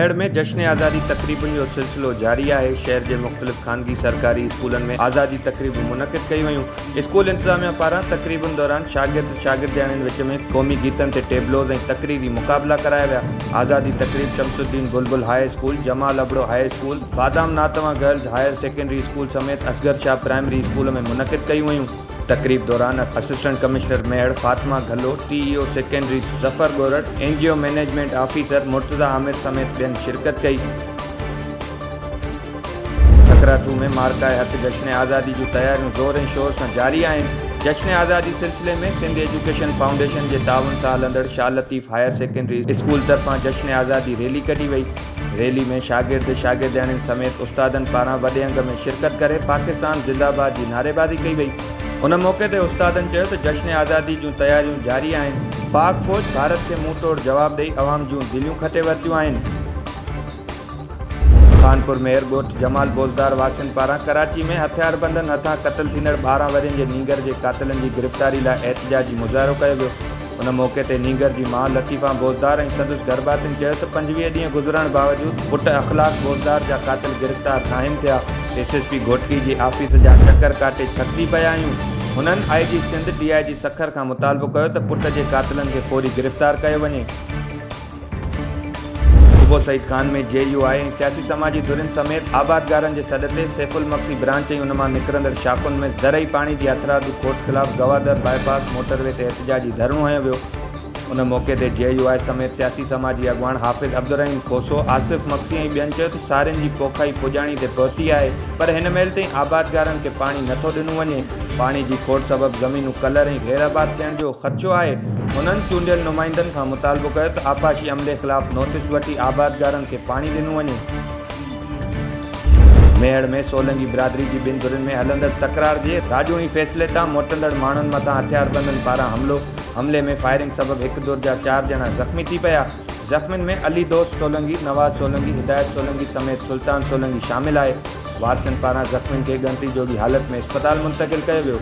मेड़ में जश्न आज़ादी तकरीबन जो सिलसिलो जारी है। शहर के मुख्तलिफ खानगी सरकारी स्कूलों में आज़ादी तकरीब मुनक़िद कई वयूं। स्कूल इंतजामिया पारा तकरीबन दौरान शागिर्दाणनि विच में क़ौमी गीतन ते टेबलोज़ ऐं तकरीरी मुक़ाबला कराया विया। आज़ादी तकरीब शमसुद्दीन बुलबुल हाई स्कूल, जमाल अबड़ो हाई स्कूल, बादाम नातवा गर्ल्स हायर सेकेंडरी स्कूल समेत असगर शाह प्राइमरी स्कूल में मुनक़िद कई वयूं। तकरीब दौरान असिस्टेंट कमिश्नर मेड़ Fatima Ghalo, TEO secondary Zafar Gorat, NGO management officer Murtaza Amir समेत ॿियनि शिरकत कई। सकराटू में मार्काए हक़ जश्न आज़ादी जूं तैयारियूं ज़ोर ऐं शोर सां जारी आहिनि। जश्न आज़ादी सिलसिले में सिंध एजुकेशन फाउंडेशन के ताउन सां हलंदड़ Shah Latif higher secondary school तरफ़ां जश्न आज़ादी रैली कढी वई। रैली में शागिर्दाणनि समेत उस्तादनि पारां वॾे अंग में शिरकत करे पाकिस्तान ज़िंदाबाद जी नारेबाज़ी कई वई। उन मौके ते उस्तादनि चयो त जश्न आज़ादी जूं तैयारियूं जारी आहिनि। पाक फ़ौज भारत के मुंह तोड़ जवाब ॾेई अवाम जूं दिलियूं खटे वरितियूं आहिनि। खानपुर में एयरगोट जमाल बोज़दार वासिन पारां कराची में हथियारबंदनि हथां क़त्ल थींदड़ 12 वरियनि जे नीगर जे क़ातिलनि जी गिरफ़्तारी लाइ एहतिजाजी मुज़ाहिरो कयो वियो। उन मौके ते नीगर जी माउ लतीफ़ा बोज़दार ऐं संदसि गरबातिन चयो त 25 ॾींहं गुज़रण बावजूद पुट अख़लाक़ बोज़दार जा क़ातिल गिरफ़्तार नाहिनि थिया। SSP घोटकी जी ऑफिस जा चकर काटे थकिजी पिया आहियूं। हुननि IG सिंध DIG सखर खां मुतालबो कयो त पुट जे क़ातिलनि खे फ़ौरी गिरफ़्तार कयो वञे। सूबो सईद खान में JUI ऐं सियासी समाजी धुरियुनि समेत आबादगारनि जे सॾ ते सैफुल मक्सी ब्रांच ऐं उन मां निकिरंदड़ शाख़ुनि में ज़रई पाणी जी हथरादू खोट ख़िलाफ़ गवादर बाईपास मोटरवे ते एहतिजाजी धरणो हयो वियो। उन मौके ते JUI समेत सियासी समाजी अॻवान हाफ़िज़ अब्दुर्रहीम खोसो, आसिफ़ मक्सी ऐं ॿियनि चयो त सारियुनि जी पोखाई पुॼाणी ते पहुती आहे, पर हिन महिल ताईं आबादगारनि खे पाणी नथो ॾिनो वञे। पाणी जी खोट सबबि ज़मीनूं कलर ऐं गैराबाद थियण जो ख़दशो आहे। उन्हनि चूंडियल नुमाइंदनि खां मुतालबो कयो त आपाशी अमले ख़िलाफ़ नोटिस वठी आबादगारनि खे पाणी ॾिनो वञे। मेड़ में सोलंगी बिरादरी जी ॿिनि धुरियुनि में हलंदड़ तकरार जे राजूणी फ़ैसिले तां मोटंदड़ माण्हुनि मथां हथियारबंदनि पारां हमले में फायरिंग सबबि हिकु दौर जा 4 ॼणा ज़ख़्मी थी पिया। ज़ख़्मियुनि में अली दोस्त सोलंगी, नवाज़ सोलंगी, हिदायत सोलंगी समेत सुल्तान सोलंगी शामिल आहे। वारसियुनि पारां ज़ख़्मियुनि खे ॻणिती जोगी हालत में अस्पताल मुंतक़िल कयो वियो।